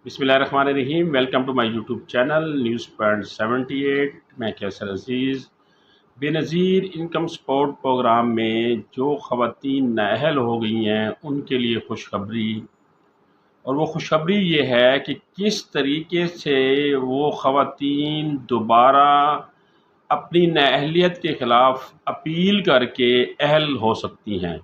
बिस्मिल्लाहिर्रहमानिर्रहीम। Welcome to my YouTube channel news point 78। मैं Qaiser Aziz Benazir income support programme में जो ख़वातीन नाअहल हो गई हैं उनके लिए खुशखबरी। और वो खुशखबरी ये है कि किस तरीके से वो ख़वातीन दोबारा अपनी नाअहलियत के ख़िलाफ़ अपील करके अहल हो सकती हैं।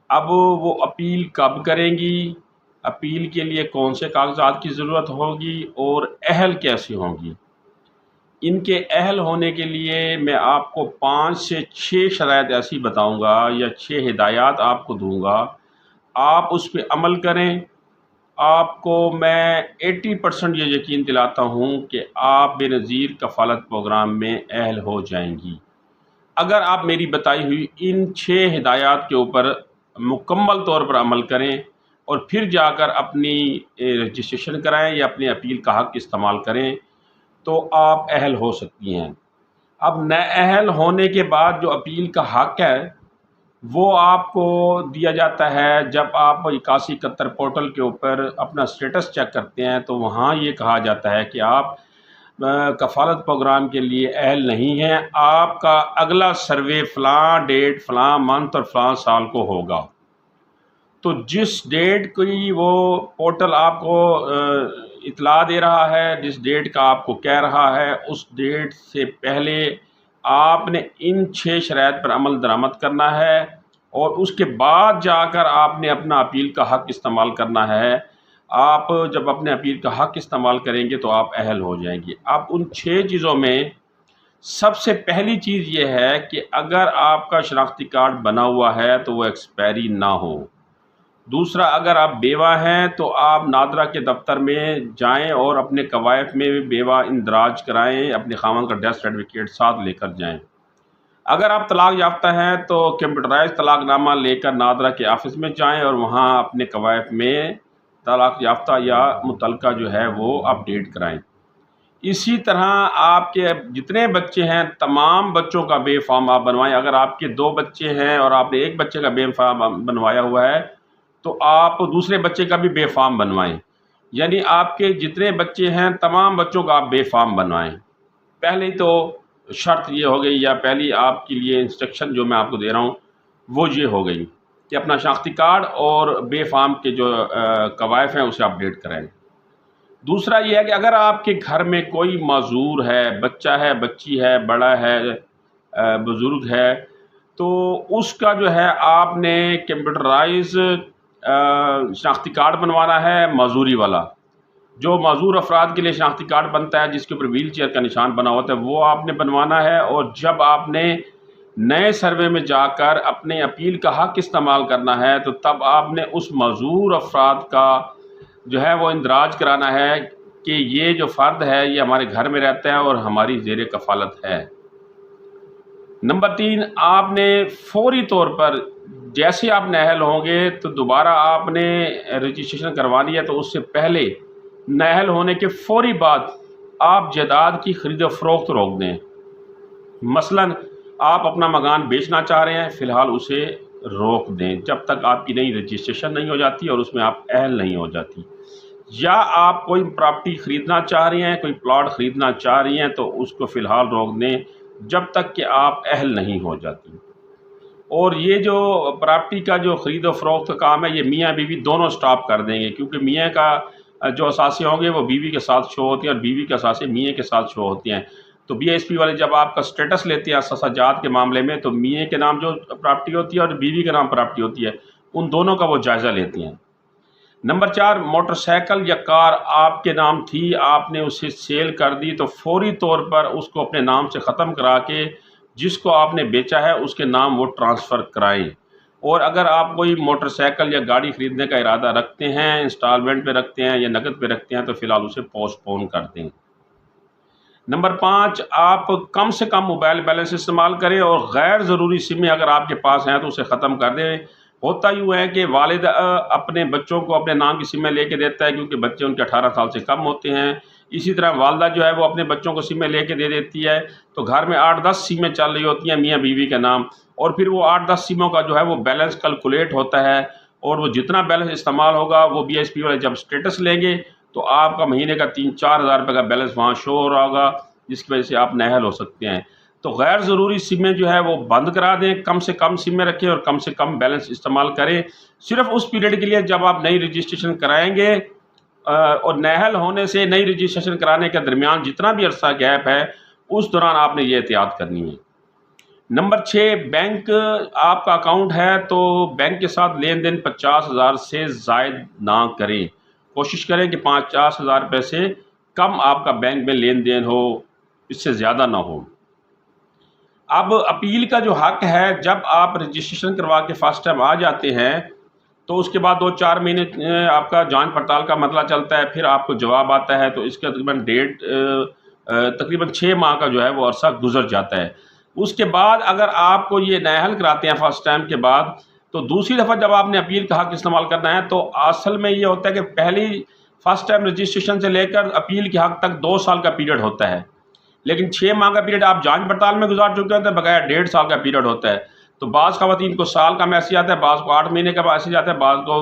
अब वो अपील कब करेंगी, अपील के लिए कौन से कागजात की ज़रूरत होगी और अहल कैसे होंगी। इनके अहल होने के लिए मैं आपको 5 से 6 शराइत ऐसी बताऊंगा या 6 हिदायत आपको दूंगा। आप उस पर अमल करें। आपको मैं 80% ये यकीन दिलाता हूँ कि आप बेनज़ीर कफ़ालत प्रोग्राम में अहल हो जाएंगी अगर आप मेरी बताई हुई इन 6 हिदायत के ऊपर मुकम्मल तौर पर अमल करें और फिर जाकर अपनी रजिस्ट्रेशन कराएं या अपनी अपील का हक़ इस्तेमाल करें तो आप अहल हो सकती हैं। अब नाअहल होने के बाद जो अपील का हक़ है वो आपको दिया जाता है जब आप 8171 पोर्टल के ऊपर अपना स्टेटस चेक करते हैं, तो वहाँ ये कहा जाता है कि आप कफ़ालत प्रोग्राम के लिए अहल नहीं हैं। आपका अगला सर्वे फ़लाँ डेट, फ़लाँ मंथ और फ़लाँ साल को होगा। तो जिस डेट की वो पोर्टल आपको इतला दे रहा है, जिस डेट का आपको कह रहा है, उस डेट से पहले आपने इन 6 शराइत पर अमल दरामद करना है और उसके बाद जाकर आपने अपना अपील का हक़ इस्तेमाल करना है। आप जब अपने अपील का हक़ इस्तेमाल करेंगे तो आप अहल हो जाएंगे। अब उन 6 चीज़ों में सबसे पहली चीज़ ये है कि अगर आपका शनाख्ती कार्ड बना हुआ है तो वो एक्सपायरी ना हो। दूसरा, अगर आप बेवा हैं तो आप नादरा के दफ्तर में जाएं और अपने कवायद में बेवा इंदराज कराएं, अपने खामन का डेथ सर्टिफिकेट साथ लेकर जाएं। अगर आप तलाक याफ्ता हैं तो कंप्यूटराइज तलाकनामा लेकर नादरा के ऑफिस में जाएं और वहां अपने कवायद में तलाक याफ्ता या मुतलका जो है वो अपडेट कराएं। इसी तरह आपके जितने बच्चे हैं तमाम बच्चों का बे फॉर्म आप बनवाएं। अगर आपके 2 बच्चे हैं और आपने एक बच्चे का बे फॉर्म बनवाया हुआ है तो आप दूसरे बच्चे का भी बे फॉर्म बनवाएं। यानी आपके जितने बच्चे हैं तमाम बच्चों का आप बे फॉर्म बनवाएं। पहले तो शर्त ये हो गई, या पहली आपके लिए इंस्ट्रक्शन जो मैं आपको दे रहा हूँ वो ये हो गई कि अपना शनाख्ती कार्ड और बे फॉर्म के जो कवायद हैं उसे अपडेट कराएं। दूसरा ये है कि अगर आपके घर में कोई माजूर है, बच्चा है, बच्ची है, बड़ा है, बुज़ुर्ग है, तो उसका जो है आपने कंप्यूटराइज शनाख्ती कार्ड बनवाना है माजूरी वाला। जो माजूर अफराद के लिए शनाख्ती कार्ड बनता है जिसके ऊपर व्हील चेयर का निशान बना होता है वो आपने बनवाना है। और जब आपने नए सर्वे में जाकर अपने अपील का हक़ इस्तेमाल करना है तो तब आपने उस माजूर अफराद का जो है वो इंदराज कराना है कि ये जो फ़र्द है ये हमारे घर में रहता है और हमारी ज़ेर कफ़ालत है। नंबर 3, आपने फौरी तौर पर जैसे आप नाअहल होंगे तो दोबारा आपने रजिस्ट्रेशन करवानी है, तो उससे पहले नाअहल होने के फौरी बाद आप जायदाद की खरीद फ़रोख्त रोक दें। मसलन आप अपना मकान बेचना चाह रहे हैं, फ़िलहाल उसे रोक दें जब तक आपकी नई रजिस्ट्रेशन नहीं हो जाती और उसमें आप अहल नहीं हो जाती। या आप कोई प्रॉपर्टी ख़रीदना चाह रही हैं, कोई प्लॉट ख़रीदना चाह रही हैं, तो उसको फ़िलहाल रोक दें जब तक कि आप अहल नहीं हो जाती। और ये जो प्रॉपर्टी का जो ख़रीद और फ़रोख्त का काम है ये मियाँ बीवी दोनों स्टॉप कर देंगे, क्योंकि मियाँ का जो असासे होंगे वो बीवी के साथ शो होती हैं और बीवी के असासे मियाँ के साथ शो होती हैं। तो BSP वाले जब आपका स्टेटस लेते हैं असाजात के मामले में तो मियाँ के नाम जो प्रॉपर्टी होती है और बीवी के नाम प्रॉपर्टी होती है उन दोनों का वो जायज़ा लेती हैं। नंबर 4, मोटरसाइकिल या कार आपके नाम थी, आपने उसे सेल कर दी तो फौरी तौर पर उसको अपने नाम से ख़त्म करा के जिसको आपने बेचा है उसके नाम वो ट्रांसफ़र कराएं। और अगर आप कोई मोटरसाइकिल या गाड़ी ख़रीदने का इरादा रखते हैं, इंस्टॉलमेंट पे रखते हैं या नकद पे रखते हैं, तो फ़िलहाल उसे पोस्टपोन कर दें। नंबर 5, आप कम से कम मोबाइल बैलेंस इस्तेमाल करें और गैर ज़रूरी सिमें अगर आपके पास हैं तो उसे ख़त्म कर दें। होता यूँ है कि वालिद अपने बच्चों को अपने नाम की सिमें लेके देता है क्योंकि बच्चे उनके 18 साल से कम होते हैं। इसी तरह वालदा जो है वो अपने बच्चों को सिमें लेके दे देती है, तो घर में 8-10 सिमें चल रही होती हैं मियाँ बीवी के नाम, और फिर वो 8-10 सिमों का जो है वो बैलेंस कैलकुलेट होता है और वो जितना बैलेंस इस्तेमाल होगा वो BSP वाले जब स्टेटस लेंगे تو آپ کا مہینے کا 3-4 ہزار روپے کا بیلنس وہاں شو ہو رہا ہوگا، جس کی وجہ سے آپ نااہل ہو سکتے ہیں۔ تو غیر ضروری سمیں جو ہے وہ بند کرا دیں، کم سے کم سمیں رکھیں اور کم سے کم بیلنس استعمال کریں، صرف اس پیریڈ کے لیے جب آپ نئی رجسٹریشن کرائیں گے، اور نااہل ہونے سے نئی رجسٹریشن کرانے کے درمیان جتنا بھی عرصہ گیپ ہے اس دوران آپ نے یہ احتیاط کرنی ہے۔ نمبر 6، بینک آپ کا اکاؤنٹ ہے تو بینک کے ساتھ لین دین 50,000 سے زائد نہ کریں، کوشش کریں کہ 50,000 روپے سے کم آپ کا بینک میں لین دین ہو، اس سے زیادہ نہ ہو۔ اب اپیل کا جو حق ہے، جب آپ رجسٹریشن کروا کے فرسٹ ٹائم آ جاتے ہیں تو اس کے بعد 2-4 مہینے آپ کا جانچ پڑتال کا مسئلہ چلتا ہے، پھر آپ کو جواب آتا ہے، تو اس کا تقریباً 6 ماہ کا جو ہے وہ عرصہ گزر جاتا ہے۔ اس کے بعد اگر آپ کو یہ نااہل کراتے ہیں فرسٹ ٹائم کے بعد، تو دوسری دفعہ جب آپ نے اپیل کا حق استعمال کرنا ہے تو اصل میں یہ ہوتا ہے کہ پہلی فرسٹ ٹائم رجسٹریشن سے لے کر اپیل کے حق تک 2 سال کا پیریڈ ہوتا ہے، لیکن 6 ماہ کا پیریڈ آپ جانچ پڑتال میں گزار چکے ہوتے ہیں، بغیر 1.5 سال کا پیریڈ ہوتا ہے۔ تو بعض خواتین کو سال کا میسج آتا ہے، بعض کو 8 مہینے کا میسج آتا ہے، بعض کو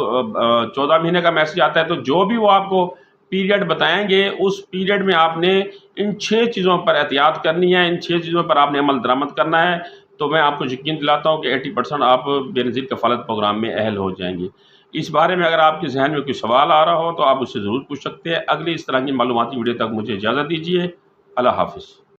14 مہینے کا میسج آتا ہے۔ تو جو بھی وہ آپ کو پیریڈ بتائیں گے اس پیریڈ میں آپ نے ان 6 چیزوں پر احتیاط کرنی ہے، ان 6 چیزوں پر آپ نے عمل درآمد کرنا ہے، تو میں آپ کو یقین دلاتا ہوں کہ 80% آپ بے نظیر کفالت پروگرام میں اہل ہو جائیں گے۔ اس بارے میں اگر آپ کے ذہن میں کوئی سوال آ رہا ہو تو آپ اس سے ضرور پوچھ سکتے ہیں۔ اگلی اس طرح کی معلوماتی ویڈیو تک مجھے اجازت دیجیے۔ اللہ حافظ۔